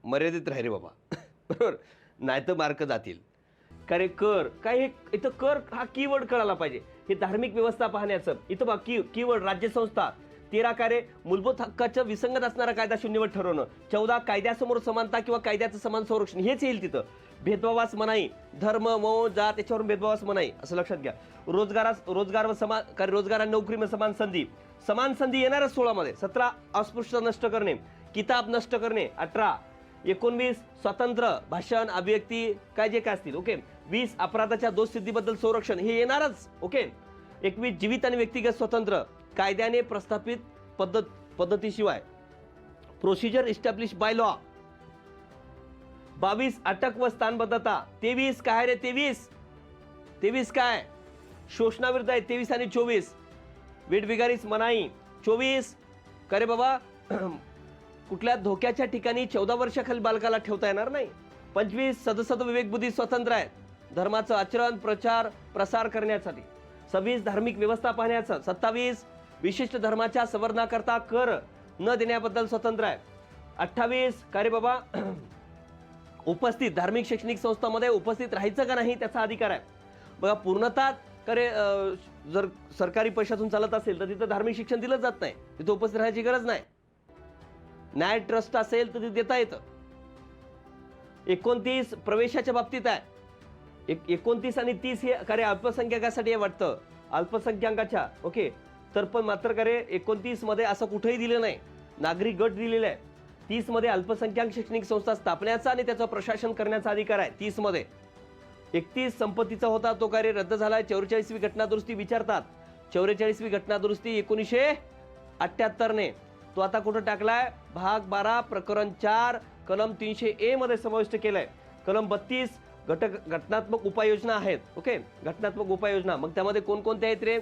मर्यादित राह रे बाबा बरोबर, नाही तर मार्क जातील. का रे कर काय, हे इथं कर हा कीवर्ड कळाला पाहिजे. हे धार्मिक व्यवस्था पाहण्याचं इथं बघ कीवर्ड राज्यसंस्था. 13 कार्य मूलभूत हक्काचं विसंगत असणारा कायदा शून्यवत ठरवणं. 14 कायद्यासमोर समानता किंवा कायद्याचं समान संरक्षण हेच येईल तिथं. भेदभावास मनाई, धर्म मो जात त्याच्यावरून भेदभावास मनाई असं लक्षात घ्या. रोजगार व समान कार्य, रोजगार आणि नोकरी समान संधी येणारच 16 मध्ये. 17 अस्पृश्यता नष्ट करणे, किताब नष्ट करणे. 18 19 स्वतंत्र भाषण अभिव्यक्ती काय जे काय असतील. ओके. 20 अपराधाच्या दोष सिद्धीबद्दल संरक्षण हे येणारच. ओके. 21 जीवित आणि व्यक्तिगत स्वतंत्र कायद्याने प्रस्थापित पद्धतीशिवाय प्रोसिजर इस्टॅब्लिश बाय लॉ. 22 अटक व स्थानबद्धता. 23 काय रे 23 काय शोषणाविरुद्ध आहे. 23 आणि 24 वेठबिगारीस मनाई. 24 करे बाबा कुठल्या धोक्याच्या ठिकाणी 14 वर्षाखाली बालकाला ठेवता येणार नाही. 25 सदसद विवेकबुद्धी स्वतंत्र आहे धर्माचं आचरण प्रसार करण्यासाठी. 26 धार्मिक व्यवस्था पाहण्याचं. 27 विशिष्ट धर्माच्या सवर्णाकरता कर न देण्याबद्दल स्वतंत्र आहे. 28 का रे बाबा उपस्थित धार्मिक शैक्षणिक संस्थांमध्ये उपस्थित राहायचं का नाही त्याचा अधिकार आहे. बघा पूर्णतः करे जर सरकारी पैशातून चालत असेल तर तिथं धार्मिक शिक्षण दिलं जात नाही, तिथं उपस्थित राहायची गरज नाही. न्याय ट्रस्ट असेल तर ते देता येतं. 29 प्रवेशाच्या बाबतीत आहे. 29 आणि 30 हे कार्य अल्पसंख्याकासाठी वाटतं, अल्पसंख्याकाच्या. ओके. तर पण मात्र कार्य 29 मध्ये असं कुठेही दिलं नाही, नागरिक गट दिलेला आहे. 30 मध्ये अल्पसंख्याक शैक्षणिक संस्था स्थापण्याचा आणि त्याचं प्रशासन करण्याचा अधिकार आहे 30 मध्ये. 31 संपत्तीचा होता तो कार्य रद्द झालाय. 44वी घटना दुरुस्ती विचारतात. 44वी घटना दुरुस्ती 1978 ने तो आता कुठं टाकलाय भाग 12 प्रकरण 4 कलम 300A मध्ये समाविष्ट केलाय. कलम 32 घटनात्मक उपाययोजना आहेत. ओके. घटनात्मक उपाययोजना मग त्यामध्ये कोणकोणत्या आहेत रे.